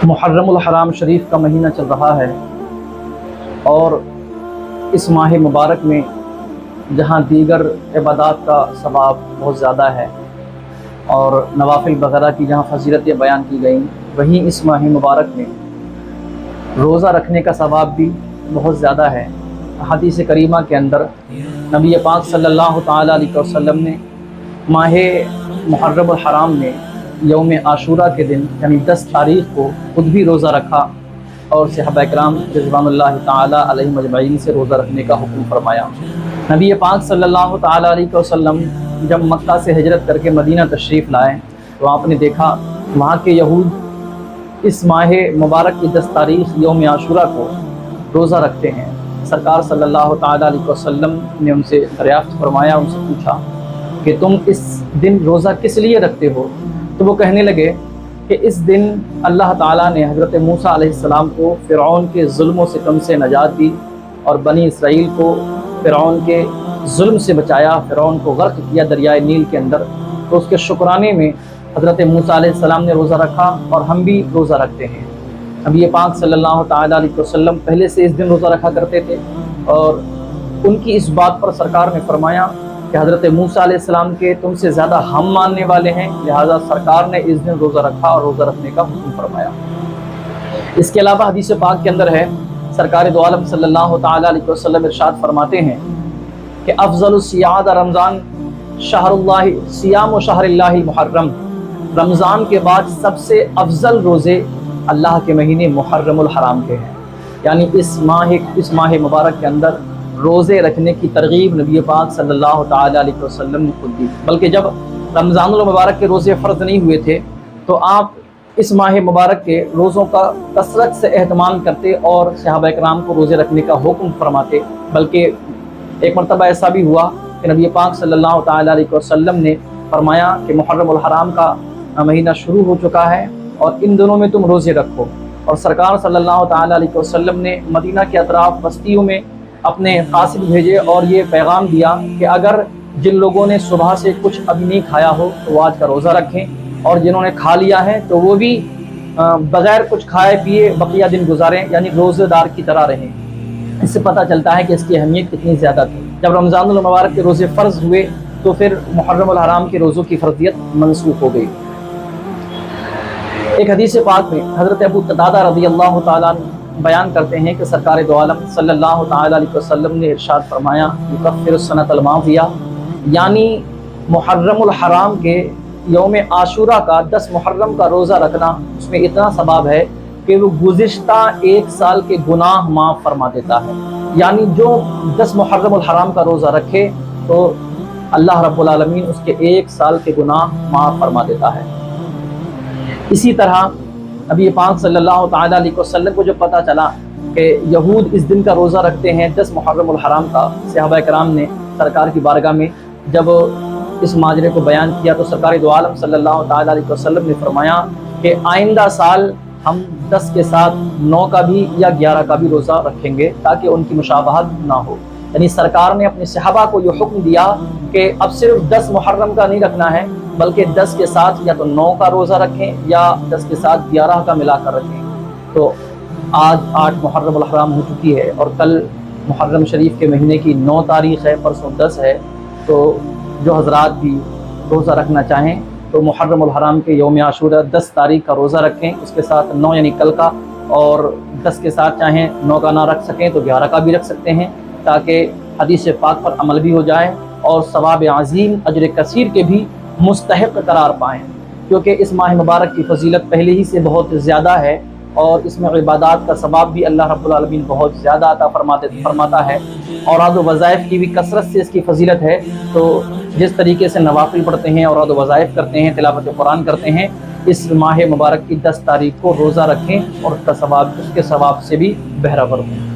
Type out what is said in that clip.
محرم الحرام شریف کا مہینہ چل رہا ہے اور اس ماہ مبارک میں جہاں دیگر عبادات کا ثواب بہت زیادہ ہے اور نوافل وغیرہ کی جہاں فضیلتیں بیان کی گئیں، وہیں اس ماہ مبارک میں روزہ رکھنے کا ثواب بھی بہت زیادہ ہے۔ حدیث کریمہ کے اندر نبی پاک صلی اللہ تعالیٰ علیہ وسلم نے ماہ محرم الحرام میں یوم عاشورہ کے دن یعنی 10 تاریخ کو خود بھی روزہ رکھا اور صحابہ کرام رضوان اللہ تعالیٰ علیہم اجمعین سے روزہ رکھنے کا حکم فرمایا۔ نبی پاک صلی اللہ تعالیٰ علیہ وسلم جب مکہ سے ہجرت کر کے مدینہ تشریف لائے تو آپ نے دیکھا وہاں کے یہود اس ماہ مبارک کی 10 تاریخ یوم عاشورہ کو روزہ رکھتے ہیں۔ سرکار صلی اللہ تعالیٰ علیہ وسلم نے ان سے دریافت فرمایا، ان سے پوچھا کہ تم اس دن روزہ کس لیے رکھتے ہو؟ تو وہ کہنے لگے کہ اس دن اللہ تعالیٰ نے حضرت موسیٰ علیہ السلام کو فرعون کے ظلم و ستم سے نجات دی اور بنی اسرائیل کو فرعون کے ظلم سے بچایا، فرعون کو غرق کیا دریائے نیل کے اندر۔ تو اس کے شکرانے میں حضرت موسیٰ علیہ السلام نے روزہ رکھا اور ہم بھی روزہ رکھتے ہیں۔ نبی پاک صلی اللہ تعالیٰ علیہ وسلم پہلے سے اس دن روزہ رکھا کرتے تھے اور ان کی اس بات پر سرکار نے فرمایا کہ حضرت موسیٰ علیہ السلام کے تم سے زیادہ ہم ماننے والے ہیں، لہذا سرکار نے اس دن روزہ رکھا اور روزہ رکھنے کا حکم فرمایا۔ اس کے علاوہ حدیث پاک کے اندر ہے، سرکار دو عالم صلی اللہ تعالیٰ علیہ وسلم ارشاد فرماتے ہیں کہ افضل الصیام رمضان شہر اللہ صیام و شہر اللہ المحرم، رمضان کے بعد سب سے افضل روزے اللہ کے مہینے محرم الحرام کے ہیں، یعنی اس ماہ مبارک کے اندر روزے رکھنے کی ترغیب نبی پاک صلی اللہ تعالیٰ علیہ وسلم نے خود دی۔ بلکہ جب رمضان المبارک کے روزے فرض نہیں ہوئے تھے تو آپ اس ماہ مبارک کے روزوں کا کثرت سے اہتمام کرتے اور صحابہ کرام کو روزے رکھنے کا حکم فرماتے۔ بلکہ ایک مرتبہ ایسا بھی ہوا کہ نبی پاک صلی اللہ تعالیٰ علیہ وسلم نے فرمایا کہ محرم الحرام کا مہینہ شروع ہو چکا ہے اور ان دنوں میں تم روزے رکھو، اور سرکار صلی اللہ تعالیٰ علیہ وسلم نے مدینہ کے اطراف بستیوں میں اپنے قاصد بھیجے اور یہ پیغام دیا کہ اگر جن لوگوں نے صبح سے کچھ ابھی نہیں کھایا ہو تو وہ آج کا روزہ رکھیں، اور جنہوں نے کھا لیا ہے تو وہ بھی بغیر کچھ کھائے پیے بقیہ دن گزاریں، یعنی روزے دار کی طرح رہیں۔ اس سے پتہ چلتا ہے کہ اس کی اہمیت کتنی زیادہ تھی۔ جب رمضان المبارک کے روزے فرض ہوئے تو پھر محرم الحرام کے روزوں کی فرضیت منسوخ ہو گئی۔ ایک حدیث پاک میں حضرت ابو قتادہ رضی اللہ تعالیٰ بیان کرتے ہیں کہ سرکار دو عالم صلی اللہ تعالیٰ علیہ وسلم نے ارشاد فرمایا یکفر السنۃ الماضیہ، یعنی محرم الحرام کے یوم عاشورہ کا 10 محرم کا روزہ رکھنا اس میں اتنا ثواب ہے کہ وہ گزشتہ 1 سال کے گناہ معاف فرما دیتا ہے۔ یعنی جو 10 محرم الحرام کا روزہ رکھے تو اللہ رب العالمین اس کے 1 سال کے گناہ معاف فرما دیتا ہے۔ اسی طرح نبی پاک صلی اللہ تعالیٰ علیہ وسلم کو جب پتہ چلا کہ یہود اس دن کا روزہ رکھتے ہیں 10 محرم الحرام کا، صحابہ کرام نے سرکار کی بارگاہ میں جب اس ماجرے کو بیان کیا تو سرکار دو عالم صلی اللہ تعالیٰ علیہ وسلم نے فرمایا کہ آئندہ سال ہم 10 کے ساتھ 9 کا بھی یا 11 کا بھی روزہ رکھیں گے تاکہ ان کی مشابہت نہ ہو۔ یعنی سرکار نے اپنے صحابہ کو یہ حکم دیا کہ اب صرف 10 محرم کا نہیں رکھنا ہے، بلکہ 10 کے ساتھ یا تو 9 کا روزہ رکھیں یا 10 کے ساتھ 11 کا ملا کر رکھیں۔ تو آج 8 محرم الحرام ہو چکی ہے اور کل محرم شریف کے مہینے کی 9 تاریخ ہے، پرسوں 10 ہے۔ تو جو حضرات بھی روزہ رکھنا چاہیں تو محرم الحرام کے یوم عاشورہ 10 تاریخ کا روزہ رکھیں، اس کے ساتھ 9 یعنی کل کا، اور 10 کے ساتھ چاہیں 9 کا نہ رکھ سکیں تو 11 کا بھی رکھ سکتے ہیں، تاکہ حدیث پاک پر عمل بھی ہو جائے اور ثواب عظیم اجر کثیر کے بھی مستحق قرار پائیں، کیونکہ اس ماہ مبارک کی فضیلت پہلے ہی سے بہت زیادہ ہے اور اس میں عبادات کا ثواب بھی اللہ رب العالمین بہت زیادہ عطا فرماتا ہے، اوراد و وظائف کی بھی کثرت سے اس کی فضیلت ہے۔ تو جس طریقے سے نوافل پڑھتے ہیں، اوراد و وظائف کرتے ہیں، تلاوت قرآن کرتے ہیں، اس ماہ مبارک کی 10 تاریخ کو روزہ رکھیں اور اس کے ثواب سے بھی بہرہ ور ہوں۔